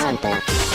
DanganRonpa.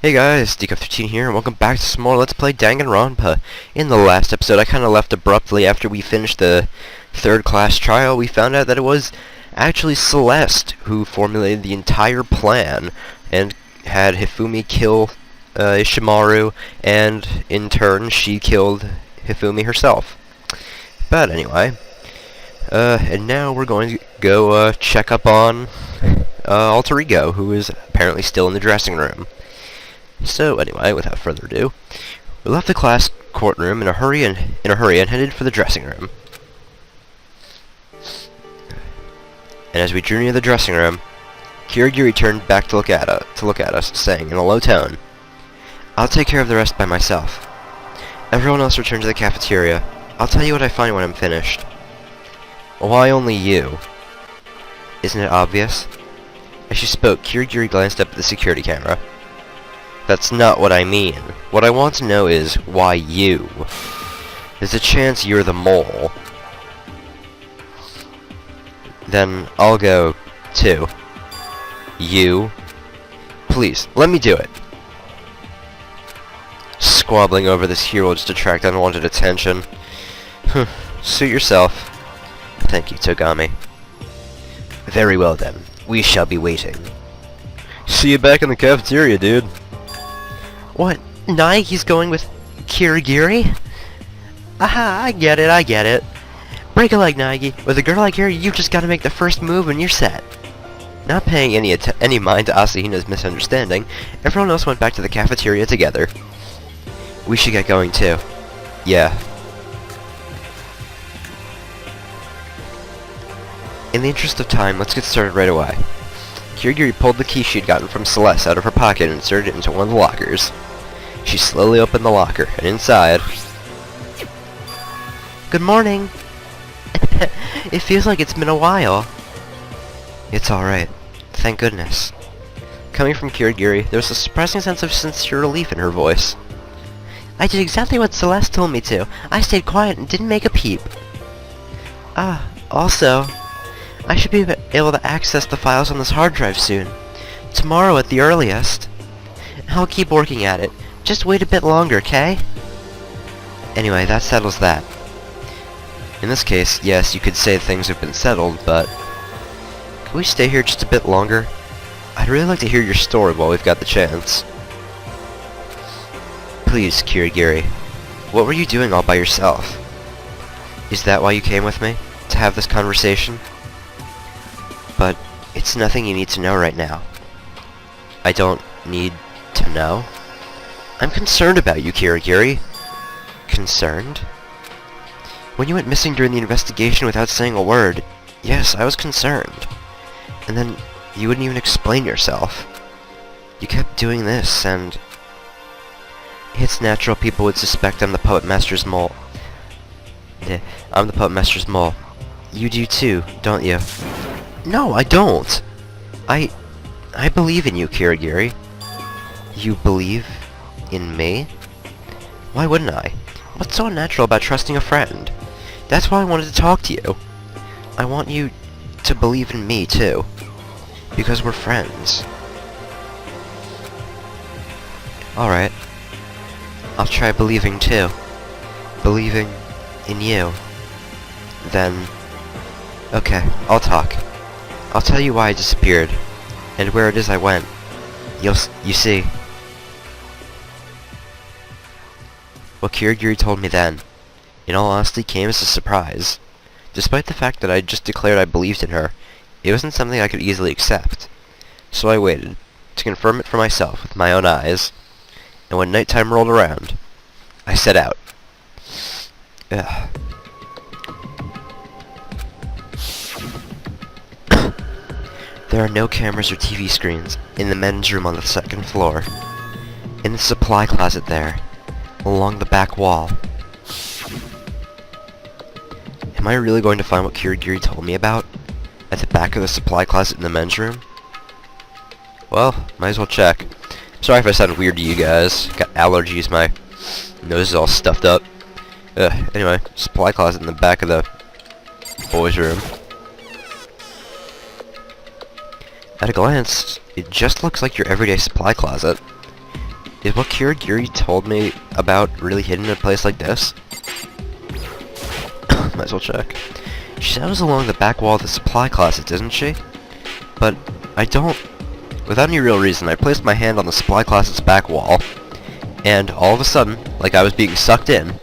Hey guys, DK13 here, and welcome back to some more Let's Play DanganRonpa. In the last episode, I kind of left abruptly after we finished the third class trial. We found out that it was actually Celeste who formulated the entire plan and had Hifumi kill Ishimaru, and in turn she killed Hifumi herself. But anyway, and now we're going to go check up on Alter Ego, who is apparently still in the dressing room. So anyway, without further ado, we left the class courtroom in a hurry and headed for the dressing room. And as we drew near the dressing room, Kirigiri turned back to look at us, saying in a low tone, "I'll take care of the rest by myself. Everyone else return to the cafeteria. I'll tell you what I find when I'm finished." "Why only you?" "Isn't it obvious?" As she spoke, Kirigiri glanced up at the security camera. "That's not what I mean. What I want to know is, why you? There's a chance you're the mole." "Then I'll go, too." "You? Please, let me do it." Squabbling over this here will just attract unwanted attention. Suit yourself. "Thank you, Togami." "Very well then. We shall be waiting." "See you back in the cafeteria, dude." "What? Nike's going with Kirigiri? Aha, I get it. Break a leg, Nike. With a girl like her, you've just got to make the first move and you're set." Not paying any mind to Asahina's misunderstanding, everyone else went back to the cafeteria together. "We should get going too." "Yeah." In the interest of time, let's get started right away. Kirigiri pulled the key she'd gotten from Celeste out of her pocket and inserted it into one of the lockers. She slowly opened the locker, and inside... "Good morning." "It feels like it's been a while." "It's alright. Thank goodness." Coming from Kirigiri, there was a surprising sense of sincere relief in her voice. "I did exactly what Celeste told me to. I stayed quiet and didn't make a peep. Also, I should be able to access the files on this hard drive soon. Tomorrow at the earliest. I'll keep working at it. Just wait a bit longer, okay?" Anyway, that settles that. In this case, yes, you could say things have been settled, but... Can we stay here just a bit longer? I'd really like to hear your story while we've got the chance. "Please, Kirigiri. What were you doing all by yourself? Is that why you came with me? To have this conversation?" "But it's nothing you need to know right now." "I don't need to know?" "I'm concerned about you, Kirigiri." "Concerned?" "When you went missing during the investigation without saying a word, yes, I was concerned. And then you wouldn't even explain yourself. You kept doing this, and... It's natural people would suspect I'm the Puppet Master's mole. I'm the Puppet Master's mole. You do too, don't you?" "No, I don't. I believe in you, Kirigiri." "You believe in me?" "Why wouldn't I? What's so unnatural about trusting a friend? That's why I wanted to talk to you. I want you to believe in me, too." Because we're friends. Alright. I'll try believing too. Believing in you. Then... okay, I'll talk. I'll tell you why I disappeared, and where it is I went. You see. What Kirigiri told me then, in all honesty, came as a surprise. Despite the fact that I just declared I believed in her, it wasn't something I could easily accept. So I waited, to confirm it for myself with my own eyes, and when nighttime rolled around, I set out. Ugh. There are no cameras or TV screens in the men's room on the second floor. In the supply closet there, along the back wall. Am I really going to find what Kirigiri told me about? At the back of the supply closet in the men's room? Well, might as well check. Sorry if I sound weird to you guys. Got allergies, my nose is all stuffed up. Anyway, supply closet in the back of the boys' room. At a glance, it just looks like your everyday supply closet. Is what Kirigiri told me about really hidden in a place like this? Might as well check. She said it was along the back wall of the supply closet, didn't she? But I don't... Without any real reason, I placed my hand on the supply closet's back wall, and all of a sudden, like I was being sucked in,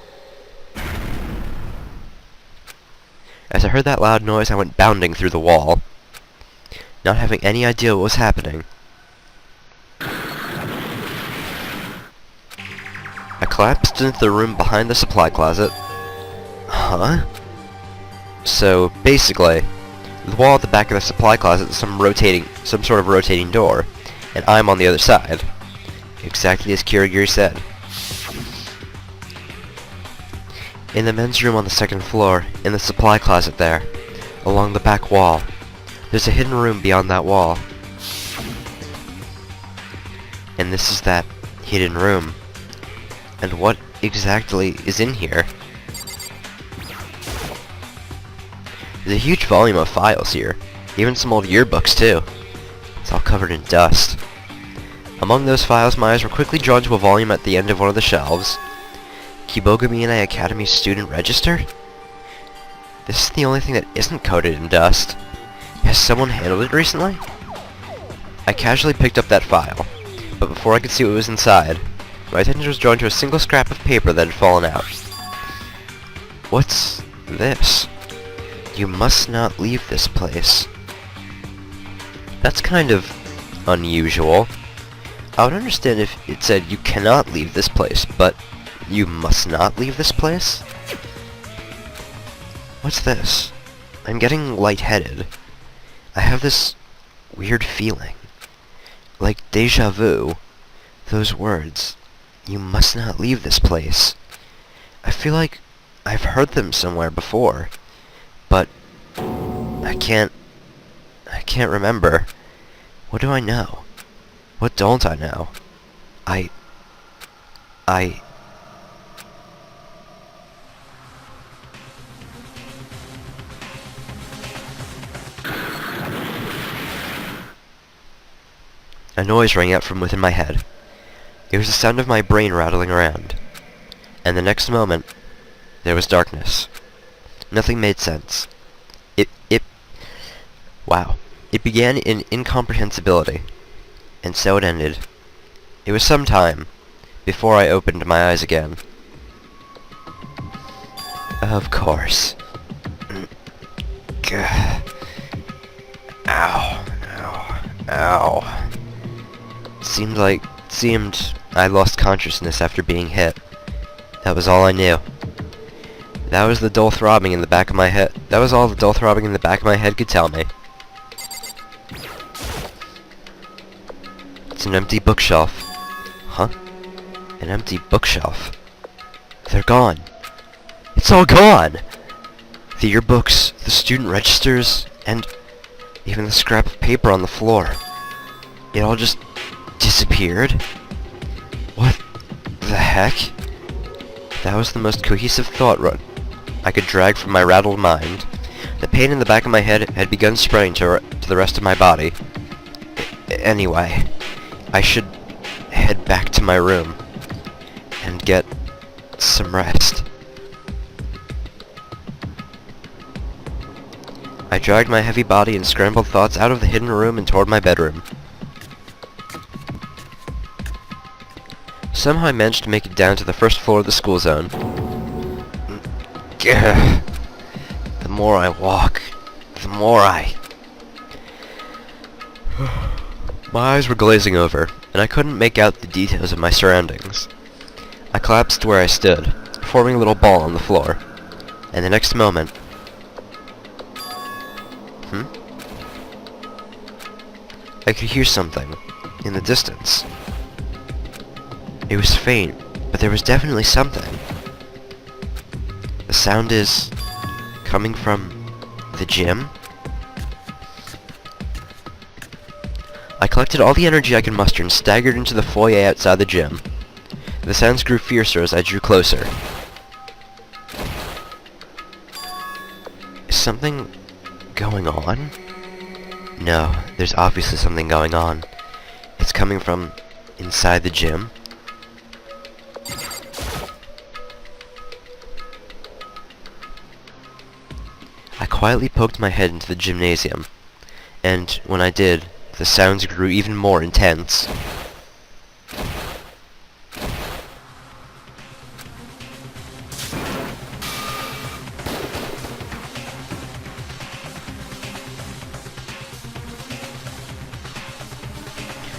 as I heard that loud noise, I went bounding through the wall, not having any idea what was happening. I collapsed into the room behind the supply closet. Huh? So, basically, the wall at the back of the supply closet is some sort of rotating door, and I'm on the other side. Exactly as Kirigiri said. In the men's room on the second floor, in the supply closet there, along the back wall, there's a hidden room beyond that wall. And this is that hidden room. And what exactly is in here? There's a huge volume of files here, even some old yearbooks too. It's all covered in dust. Among those files, my eyes were quickly drawn to a volume at the end of one of the shelves. Kibogami Academy Student Register? This is the only thing that isn't coated in dust. Has someone handled it recently? I casually picked up that file, but before I could see what was inside, my attention was drawn to a single scrap of paper that had fallen out. What's this? You must not leave this place. That's kind of unusual. I would understand if it said you cannot leave this place, but you must not leave this place? What's this? I'm getting lightheaded. I have this weird feeling. Like deja vu. Those words. You must not leave this place. I feel like I've heard them somewhere before. But I can't remember. What do I know? What don't I know? I A noise rang out from within my head. It was the sound of my brain rattling around. And the next moment, there was darkness. Nothing made sense. Wow. It began in incomprehensibility. And so it ended. It was some time before I opened my eyes again. Of course. Gah. Ow. Ow. Ow. Seemed I lost consciousness after being hit. That was all I knew. That was the dull throbbing in the back of my head. That was all the dull throbbing in the back of my head could tell me. It's an empty bookshelf. Huh? An empty bookshelf. They're gone. It's all gone! The yearbooks, the student registers, and even the scrap of paper on the floor. It all just disappeared? What the heck? That was the most cohesive thought run I could drag from my rattled mind. The pain in the back of my head had begun spreading to the rest of my body. Anyway, I should head back to my room and get some rest. I dragged my heavy body and scrambled thoughts out of the hidden room and toward my bedroom. Somehow I managed to make it down to the first floor of the school zone. Gah. The more I walk, the more I... My eyes were glazing over, and I couldn't make out the details of my surroundings. I collapsed where I stood, forming a little ball on the floor, and the next moment... I could hear something in the distance. It was faint, but there was definitely something. The sound is coming from the gym. I collected all the energy I could muster and staggered into the foyer outside the gym. The sounds grew fiercer as I drew closer. Is something going on? No, there's obviously something going on. It's coming from inside the gym. I quietly poked my head into the gymnasium, and when I did, the sounds grew even more intense.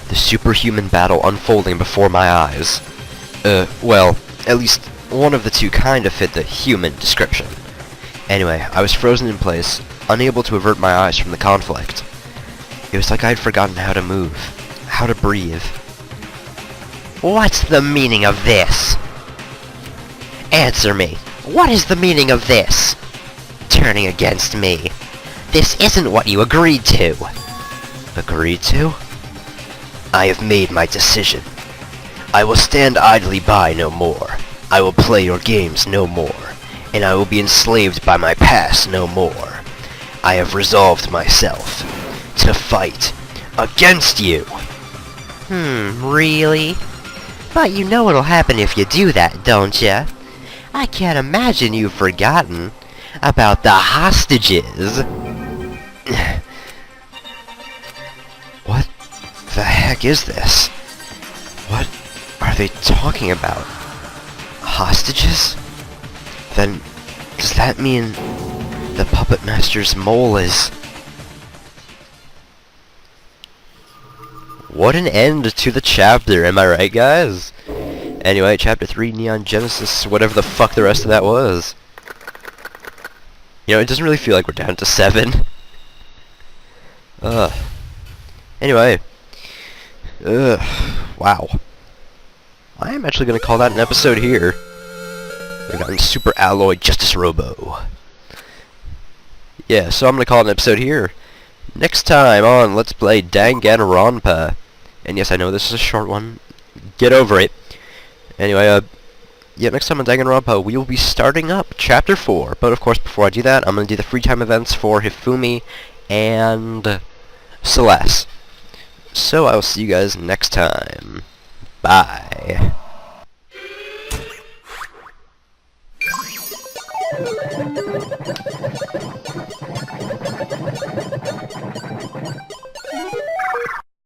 The superhuman battle unfolding before my eyes. Well, at least one of the two kind of fit the human description. Anyway, I was frozen in place, unable to avert my eyes from the conflict. It was like I had forgotten how to move, how to breathe. What's the meaning of this? Answer me. What is the meaning of this? Turning against me. This isn't what you agreed to. Agreed to? I have made my decision. I will stand idly by no more. I will play your games no more. And I will be enslaved by my past no more. I have resolved myself to fight against you. Really? But you know what'll happen if you do that, don't ya? I can't imagine you've forgotten about the hostages. What the heck is this? What are they talking about? Hostages? Then, does that mean the Puppet Master's mole is... What an end to the chapter, am I right, guys? Anyway, Chapter 3, Neon Genesis, whatever the fuck the rest of that was. You know, it doesn't really feel like we're down to 7. Anyway. Wow. I am actually going to call that an episode here. We got Super Alloy Justice Robo. Yeah, so I'm going to call it an episode here. Next time on Let's Play DanganRonpa. And yes, I know this is a short one. Get over it. Anyway, yeah, next time on DanganRonpa, we will be starting up Chapter 4. But of course, before I do that, I'm going to do the free time events for Hifumi and Celeste. So I will see you guys next time. Bye.